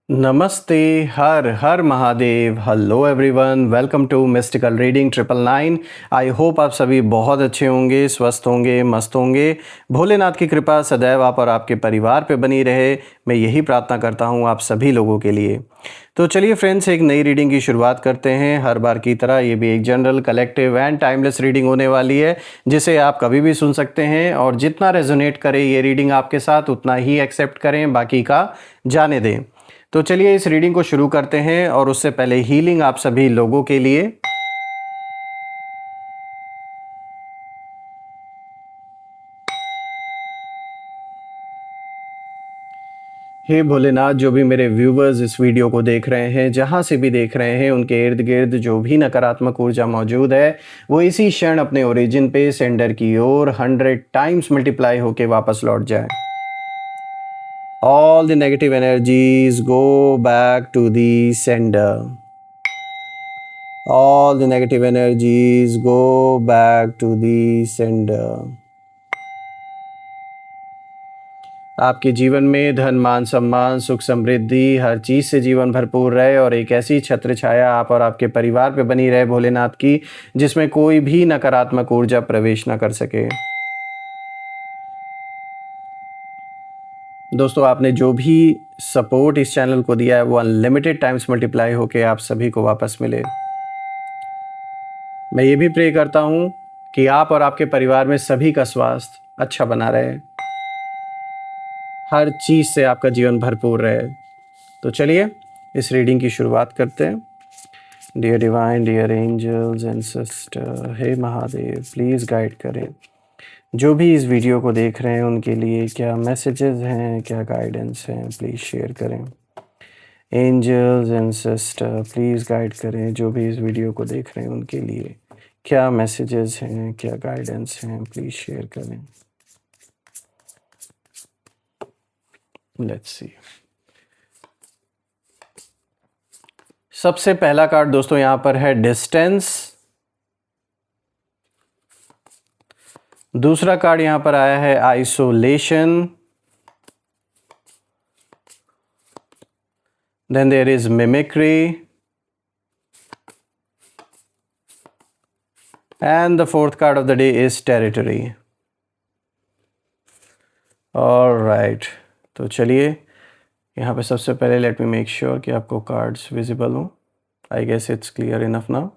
नमस्ते। हर हर Mahadev. Hello everyone, welcome to mystical reading 999। I hope आप सभी बहुत अच्छे होंगे, स्वस्थ होंगे, मस्त होंगे। भोलेनाथ की कृपा सदैव आप और आपके परिवार पे बनी रहे, मैं यही प्रार्थना करता हूँ आप सभी लोगों के लिए। तो चलिए फ्रेंड्स, एक नई रीडिंग की शुरुआत करते हैं। हर बार की तरह ये भी एक general, collective and timeless reading होने वाली है, जिसे आप कभी भी सुन सकते हैं और जितना रेजोनेट करे ये रीडिंग आपके साथ उतना ही एक्सेप्ट करें, बाकी का जाने दें। तो चलिए इस रीडिंग को शुरू करते हैं और उससे पहले हीलिंग आप सभी लोगों के लिए। हे भोलेनाथ, जो भी मेरे व्यूवर्स इस वीडियो को देख रहे हैं, जहां से भी देख रहे हैं, उनके इर्द गिर्द जो भी नकारात्मक ऊर्जा मौजूद है वो इसी क्षण अपने ओरिजिन पे सेंडर की ओर 100 टाइम्स मल्टीप्लाई होके वापस लौट जाए। All the negative energies go back to the sender. All the negative energies go back to the sender. आपके जीवन में धन, मान, सम्मान, सुख, समृद्धि, हर चीज़ से जीवन भरपूर रहे और एक ऐसी छत्र छाया आप और आपके परिवार पे बनी रहे भोलेनाथ की, जिसमें कोई भी नकारात्मक ऊर्जा प्रवेश न कर सके। दोस्तों, आपने जो भी सपोर्ट इस चैनल को दिया है वो अनलिमिटेड टाइम्स मल्टीप्लाई होके आप सभी को वापस मिले। मैं ये भी प्रे करता हूँ कि आप और आपके परिवार में सभी का स्वास्थ्य अच्छा बना रहे, हर चीज़ से आपका जीवन भरपूर रहे। तो चलिए इस रीडिंग की शुरुआत करते हैं। Dear divine, dear angels and sister, हे महादेव, प्लीज़ गाइड करें जो भी इस वीडियो को देख रहे हैं उनके लिए क्या मैसेजेस हैं, क्या गाइडेंस हैं, प्लीज़ शेयर करें। Angels and sister, please guide करें जो भी इस वीडियो को देख रहे हैं उनके लिए क्या मैसेजेस हैं, क्या गाइडेंस हैं, प्लीज़ शेयर करें। लेट्स सी। सबसे पहला कार्ड दोस्तों यहाँ पर है डिस्टेंस। दूसरा कार्ड यहाँ पर आया है isolation. Then there is mimicry and the fourth card of the day is territory. Alright, तो चलिए यहाँ पे सबसे पहले लेट मी मेक श्योर कि आपको कार्ड्स विजिबल हो। I guess it's clear enough now.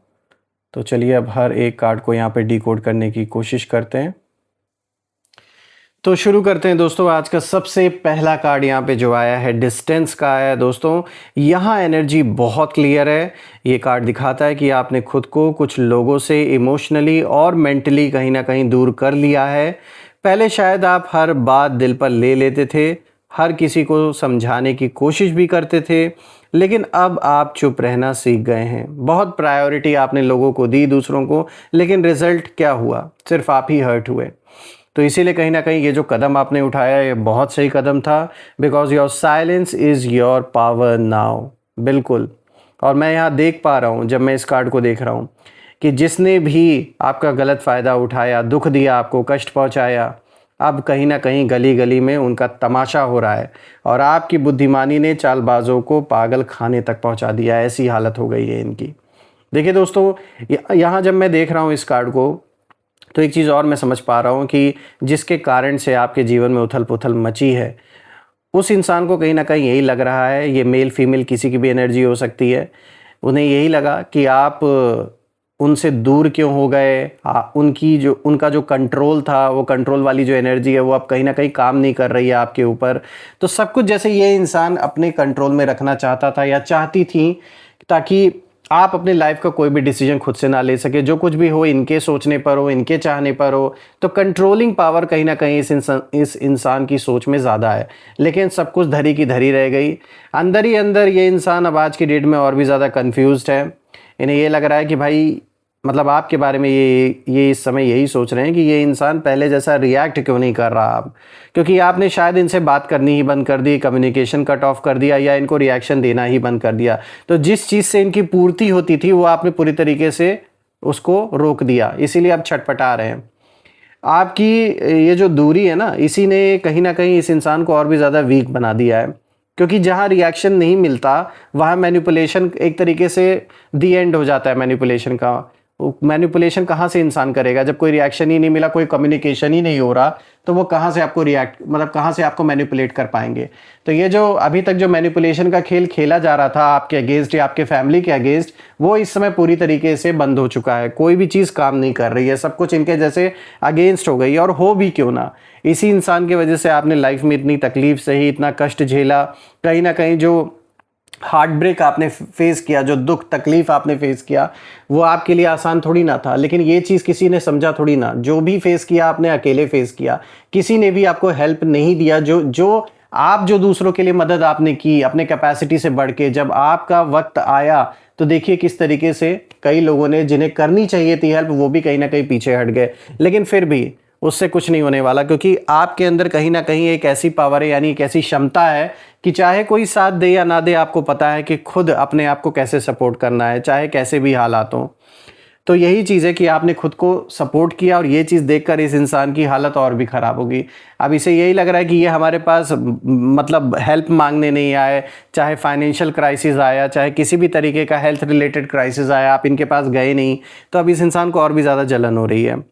तो चलिए अब हर एक कार्ड को यहाँ पे डिकोड करने की कोशिश करते हैं। तो शुरू करते हैं दोस्तों। आज का सबसे पहला कार्ड यहाँ पे जो आया है डिस्टेंस का आया है दोस्तों। यहाँ एनर्जी बहुत क्लियर है। ये कार्ड दिखाता है कि आपने खुद को कुछ लोगों से इमोशनली और मेंटली कहीं ना कहीं दूर कर लिया है। पहले शायद आप हर बात दिल पर ले लेते थे, हर किसी को समझाने की कोशिश भी करते थे, लेकिन अब आप चुप रहना सीख गए हैं। बहुत प्रायोरिटी आपने लोगों को दी, दूसरों को, लेकिन रिजल्ट क्या हुआ? सिर्फ आप ही हर्ट हुए। तो इसीलिए कहीं ना कहीं ये जो कदम आपने उठाया ये बहुत सही कदम था, because your silence is your power now. बिल्कुल। और मैं यहाँ देख पा रहा हूँ, जब मैं इस कार्ड को देख रहा हूँ, कि जिसने भी आपका गलत फ़ायदा उठाया, दुख दिया, आपको कष्ट पहुँचाया, अब कहीं ना कहीं गली गली में उनका तमाशा हो रहा है और आपकी बुद्धिमानी ने चालबाजों को पागल खाने तक पहुँचा दिया। ऐसी हालत हो गई है इनकी। देखिए दोस्तों, यहाँ जब मैं देख रहा हूँ इस कार्ड को, तो एक चीज़ और मैं समझ पा रहा हूँ कि जिसके कारण से आपके जीवन में उथल पुथल मची है, उस इंसान को कहीं ना कहीं यही लग रहा है, ये मेल फीमेल किसी की भी एनर्जी हो सकती है, उन्हें यही लगा कि आप उनसे दूर क्यों हो गए। उनका जो कंट्रोल था, वो कंट्रोल वाली जो एनर्जी है वो अब कहीं ना कहीं काम नहीं कर रही है आपके ऊपर। तो सब कुछ जैसे ये इंसान अपने कंट्रोल में रखना चाहता था या चाहती थी, ताकि आप अपनी लाइफ का कोई भी डिसीजन खुद से ना ले सके, जो कुछ भी हो इनके सोचने पर हो, इनके चाहने पर हो। तो कंट्रोलिंग पावर कहीं ना कहीं इस इंसान की सोच में ज़्यादा है, लेकिन सब कुछ धरी की धरी रह गई। अंदर ही अंदर ये इंसान अब आज की डेट में और भी ज़्यादा कन्फ्यूज्ड है। इन्हें ये लग रहा है कि भाई, मतलब आपके बारे में ये इस समय यही सोच रहे हैं कि ये इंसान पहले जैसा रिएक्ट क्यों नहीं कर रहा अब, क्योंकि आपने शायद इनसे बात करनी ही बंद कर दी, कम्युनिकेशन कट ऑफ कर दिया या इनको रिएक्शन देना ही बंद कर दिया। तो जिस चीज़ से इनकी पूर्ति होती थी वो आपने पूरी तरीके से उसको रोक दिया, इसीलिए आप छटपटा रहे हैं। आपकी ये जो दूरी है ना, इसी ने कहीं ना कहीं इस इंसान को और भी ज़्यादा वीक बना दिया है। क्योंकि जहाँ रिएक्शन नहीं मिलता वहाँ मैनिपुलेशन एक तरीके से दी एंड हो जाता है मैनिपुलेशन का। मैनिपुलेशन कहाँ से इंसान करेगा जब कोई रिएक्शन ही नहीं मिला, कोई कम्युनिकेशन ही नहीं हो रहा, तो वो कहाँ से आपको कहाँ से आपको मैनिपुलेट कर पाएंगे। तो ये जो अभी तक जो मैनिपुलेशन का खेल खेला जा रहा था आपके अगेंस्ट या आपके फैमिली के अगेंस्ट, वो इस समय पूरी तरीके से बंद हो चुका है। कोई भी चीज़ काम नहीं कर रही है, सब कुछ इनके जैसे अगेंस्ट हो गई है। और हो भी क्यों ना, इसी इंसान की वजह से आपने लाइफ में इतनी तकलीफ सही, इतना कष्ट झेला, कहीं ना कहीं जो हार्ट ब्रेक आपने फेस किया, जो दुख तकलीफ आपने फेस किया, वो आपके लिए आसान थोड़ी ना था। लेकिन ये चीज़ किसी ने समझा थोड़ी ना। जो भी फेस किया आपने अकेले फेस किया, किसी ने भी आपको हेल्प नहीं दिया। जो दूसरों के लिए मदद आपने की अपने कैपेसिटी से बढ़ के, जब आपका वक्त आया तो देखिए किस तरीके से कई लोगों ने, जिन्हें करनी चाहिए थी हेल्प, वो भी कहीं ना कहीं पीछे हट गए। लेकिन फिर भी उससे कुछ नहीं होने वाला, क्योंकि आपके अंदर कहीं ना कहीं एक ऐसी पावर है, यानी एक ऐसी क्षमता है कि चाहे कोई साथ दे या ना दे, आपको पता है कि खुद अपने आप को कैसे सपोर्ट करना है, चाहे कैसे भी हालात हों। तो यही चीज़ है कि आपने खुद को सपोर्ट किया, और ये चीज़ देखकर इस इंसान की हालत और भी ख़राब होगी। अब इसे यही लग रहा है कि ये हमारे पास मतलब हेल्प मांगने नहीं आए, चाहे फाइनेंशियल क्राइसिस आया, चाहे किसी भी तरीके का हेल्थ रिलेटेड क्राइसिस आया, आप इनके पास गए नहीं, तो अब इस इंसान को और भी ज़्यादा जलन हो रही है।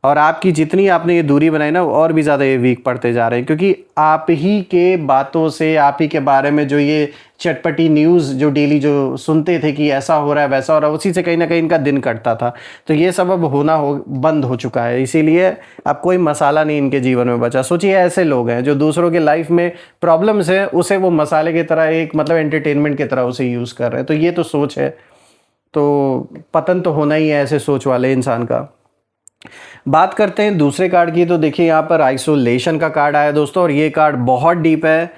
और आपकी जितनी आपने ये दूरी बनाई ना, और भी ज़्यादा ये वीक पड़ते जा रहे हैं, क्योंकि आप ही के बातों से, आप ही के बारे में जो ये चटपटी न्यूज़ जो डेली जो सुनते थे कि ऐसा हो रहा है वैसा हो रहा है, उसी से कहीं ना कहीं इनका दिन कटता था। तो ये सब अब बंद हो चुका है। इसीलिए अब कोई मसाला नहीं इनके जीवन में बचा। सोचिए ऐसे लोग हैं जो दूसरों के लाइफ में प्रॉब्लम्स है, उसे वो मसाले की तरह, एक मतलब एंटरटेनमेंट की तरह उसे यूज़ कर रहे हैं। तो ये तो सोच है, तो पतन तो होना ही है ऐसे सोच वाले इंसान का। बात करते हैं दूसरे कार्ड की। तो देखिए यहाँ पर आइसोलेशन का कार्ड आया दोस्तों, और ये कार्ड बहुत डीप है,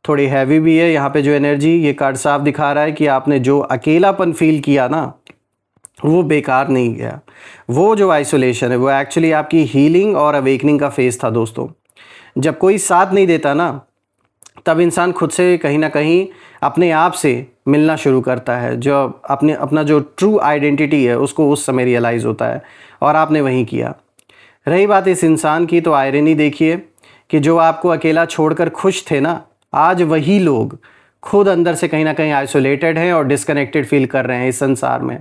थोड़ी हैवी भी है। यहाँ पे जो एनर्जी, ये कार्ड साफ दिखा रहा है कि आपने जो अकेलापन फील किया ना, वो बेकार नहीं गया। वो जो आइसोलेशन है वो एक्चुअली आपकी हीलिंग और अवेकनिंग का फेज़ था दोस्तों। जब कोई साथ नहीं देता ना, तब इंसान खुद से कहीं ना कहीं अपने आप से मिलना शुरू करता है। जो अपना जो ट्रू आइडेंटिटी है उसको उस समय रियलाइज़ होता है, और आपने वही किया। रही बात इस इंसान की, तो आयरनी देखिए कि जो आपको अकेला छोड़कर खुश थे ना, आज वही लोग खुद अंदर से कहीं ना कहीं आइसोलेटेड हैं और डिस्कनेक्टेड फील कर रहे हैं इस संसार में।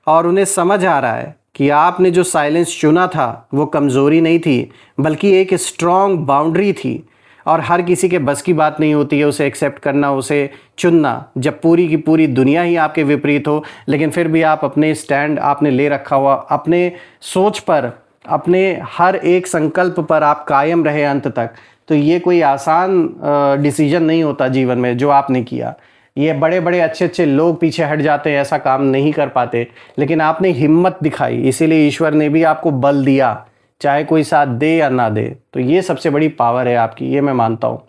और उन्हें समझ आ रहा है कि आपने जो साइलेंस चुना था वो कमज़ोरी नहीं थी, बल्कि एक स्ट्रॉन्ग बाउंड्री थी। और हर किसी के बस की बात नहीं होती है उसे एक्सेप्ट करना, उसे चुनना, जब पूरी की पूरी दुनिया ही आपके विपरीत हो। लेकिन फिर भी आप अपने स्टैंड आपने ले रखा हुआ, अपने सोच पर, अपने हर एक संकल्प पर आप कायम रहे अंत तक। तो ये कोई आसान डिसीजन नहीं होता जीवन में जो आपने किया। ये बड़े बड़े अच्छे अच्छे लोग पीछे हट जाते हैं, ऐसा काम नहीं कर पाते, लेकिन आपने हिम्मत दिखाई, इसीलिए ईश्वर ने भी आपको बल दिया, चाहे कोई साथ दे या ना दे। तो ये सबसे बड़ी पावर है आपकी, ये मैं मानता हूँ।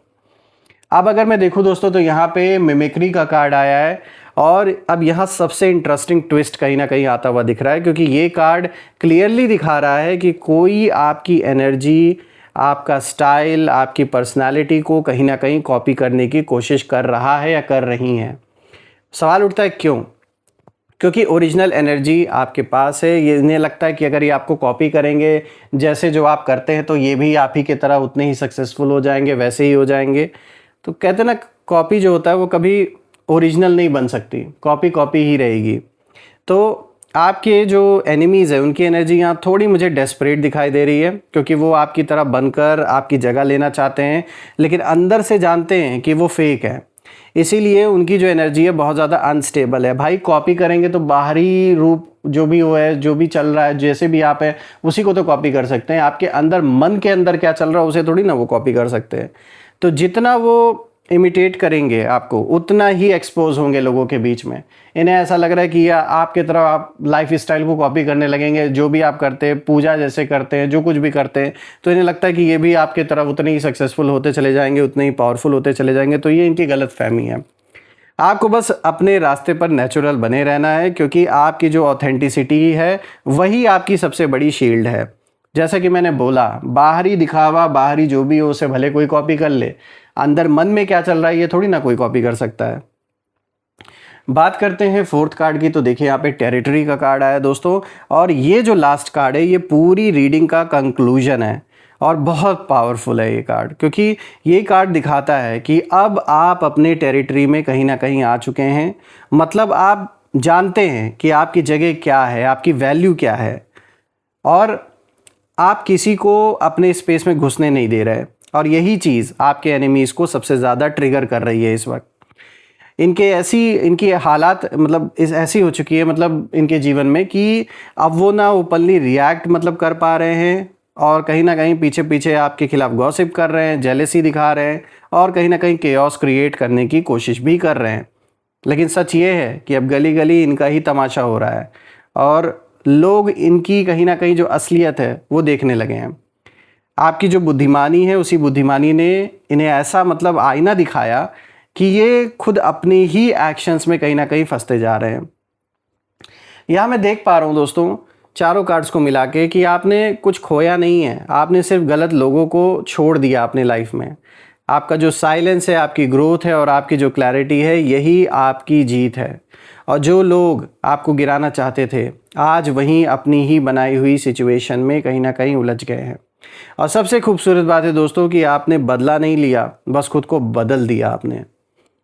अब अगर मैं देखूँ दोस्तों, तो यहाँ पे मिमिक्री का कार्ड आया है, और अब यहाँ सबसे इंटरेस्टिंग ट्विस्ट कहीं ना कहीं आता हुआ दिख रहा है, क्योंकि ये कार्ड क्लियरली दिखा रहा है कि कोई आपकी एनर्जी, आपका स्टाइल, आपकी पर्सनालिटी को कहीं ना कहीं कॉपी करने की कोशिश कर रहा है या कर रही हैं। सवाल उठता है क्यों? क्योंकि ओरिजिनल एनर्जी आपके पास है। ये इन्हें लगता है कि अगर ये आपको कॉपी करेंगे, जैसे जो आप करते हैं, तो ये भी आप ही की तरह उतने ही सक्सेसफुल हो जाएंगे, वैसे ही हो जाएंगे। तो कहते हैं ना, कॉपी जो होता है वो कभी ओरिजिनल नहीं बन सकती, कॉपी कॉपी ही रहेगी। तो आपके जो एनिमीज़ है उनकी एनर्जी यहाँ थोड़ी मुझे डेस्परेट दिखाई दे रही है, क्योंकि वो आपकी तरह बनकर आपकी जगह लेना चाहते हैं, लेकिन अंदर से जानते हैं कि वो फेक है। इसीलिए उनकी जो एनर्जी है बहुत ज़्यादा अनस्टेबल है। भाई कॉपी करेंगे तो बाहरी रूप जो भी वो है, जो भी चल रहा है, जैसे भी आप हैं, उसी को तो कॉपी कर सकते हैं। आपके अंदर, मन के अंदर क्या चल रहा है, उसे थोड़ी ना वो कॉपी कर सकते हैं। तो जितना वो इमिटेट करेंगे आपको, उतना ही एक्सपोज होंगे लोगों के बीच में। इन्हें ऐसा लग रहा है कि या आपके तरफ आप लाइफ स्टाइल को कॉपी करने लगेंगे, जो भी आप करते हैं, पूजा जैसे करते हैं, जो कुछ भी करते हैं, तो इन्हें लगता है कि ये भी आपके तरफ उतने ही सक्सेसफुल होते चले जाएंगे, उतने ही पावरफुल होते चले जाएंगे। तो ये इनकी गलत फहमी है। आपको बस अपने रास्ते पर नेचुरल बने रहना है, क्योंकि आपकी जो ऑथेंटिसिटी है वही आपकी सबसे बड़ी शील्ड है। जैसा कि मैंने बोला, बाहरी दिखावा, बाहरी जो भी हो, उसे भले कोई कॉपी कर ले, अंदर मन में क्या चल रहा है ये थोड़ी ना कोई कॉपी कर सकता है। बात करते हैं फोर्थ कार्ड की। तो देखिए यहाँ पे टेरिटरी का कार्ड आया दोस्तों, और ये जो लास्ट कार्ड है ये पूरी रीडिंग का कंक्लूजन है। और बहुत पावरफुल है ये कार्ड, क्योंकि ये कार्ड दिखाता है कि अब आप अपने टेरिटरी में कहीं ना कहीं आ चुके हैं। मतलब आप जानते हैं कि आपकी जगह क्या है, आपकी वैल्यू क्या है, और आप किसी को अपने स्पेस में घुसने नहीं दे रहे। और यही चीज़ आपके एनिमीज़ को सबसे ज़्यादा ट्रिगर कर रही है इस वक्त। इनकी हालात मतलब ऐसी हो चुकी है, मतलब इनके जीवन में, कि अब वो ना ओपनली रिएक्ट मतलब कर पा रहे हैं, और कहीं ना कहीं पीछे पीछे आपके खिलाफ गॉसिप कर रहे हैं, जेलेसी दिखा रहे हैं, और कहीं ना कहीं केओस क्रिएट करने की कोशिश भी कर रहे हैं। लेकिन सच ये है कि अब गली गली इनका ही तमाशा हो रहा है, और लोग इनकी कहीं ना कहीं जो असलियत है वो देखने लगे हैं। आपकी जो बुद्धिमानी है, उसी बुद्धिमानी ने इन्हें ऐसा मतलब आईना दिखाया कि ये खुद अपनी ही एक्शंस में कहीं ना कहीं फंसते जा रहे हैं। यहाँ मैं देख पा रहा हूँ दोस्तों, चारों कार्ड्स को मिला के, कि आपने कुछ खोया नहीं है, आपने सिर्फ गलत लोगों को छोड़ दिया अपने लाइफ में। आपका जो साइलेंस है, आपकी ग्रोथ है, और आपकी जो क्लैरिटी है, यही आपकी जीत है। और जो लोग आपको गिराना चाहते थे, आज वहीं अपनी ही बनाई हुई सिचुएशन में कहीं ना कहीं उलझ गए हैं। और सबसे खूबसूरत बात है दोस्तों कि आपने बदला नहीं लिया, बस खुद को बदल दिया आपने।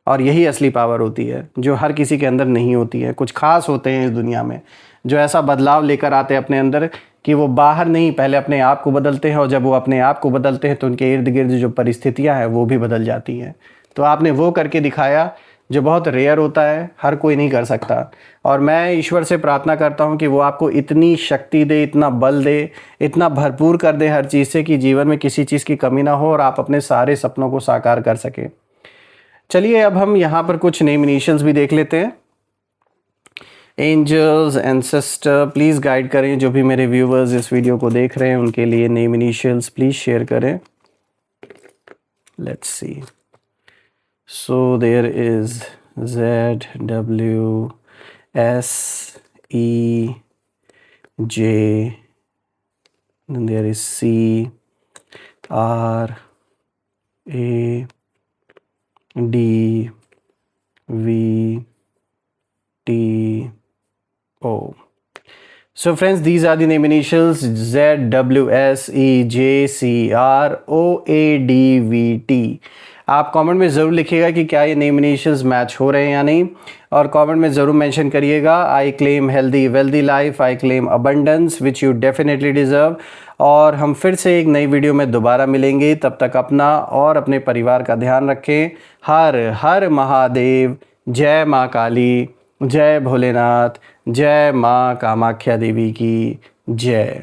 और यही असली पावर होती है, जो हर किसी के अंदर नहीं होती है। कुछ खास होते हैं इस दुनिया में जो ऐसा बदलाव लेकर आते हैं अपने अंदर, कि वो बाहर नहीं, पहले अपने आप को बदलते हैं, और जब वो अपने आप को बदलते हैं तो उनके इर्द गिर्द जो परिस्थितियां हैं वो भी बदल जाती हैं। तो आपने वो करके दिखाया जो बहुत रेयर होता है, हर कोई नहीं कर सकता। और मैं ईश्वर से प्रार्थना करता हूँ कि वो आपको इतनी शक्ति दे, इतना बल दे, इतना भरपूर कर दे हर चीज़ से, कि जीवन में किसी चीज़ की कमी ना हो और आप अपने सारे सपनों को साकार कर सके। चलिए अब हम यहाँ पर कुछ नेम इनिशियल्स भी देख लेते हैं। एंजल्स, एंसेस्टर, प्लीज़ गाइड करें जो भी मेरे व्यूवर्स इस वीडियो को देख रहे हैं, उनके लिए नेम इनिशियल्स प्लीज़ शेयर करें। Let's see. So there is ZWSEJ, then there is CRADVTO. So friends, these are the name initials ZWSEJCROADVT. आप कमेंट में ज़रूर लिखिएगा कि क्या ये नेम इनिशियल्स मैच हो रहे हैं या नहीं, और कमेंट में ज़रूर मेंशन करिएगा, I claim healthy wealthy life, I claim abundance which you definitely deserve. और हम फिर से एक नई वीडियो में दोबारा मिलेंगे, तब तक अपना और अपने परिवार का ध्यान रखें। हर हर महादेव। जय माँ काली, जय भोलेनाथ, जय माँ कामाख्या देवी की जय।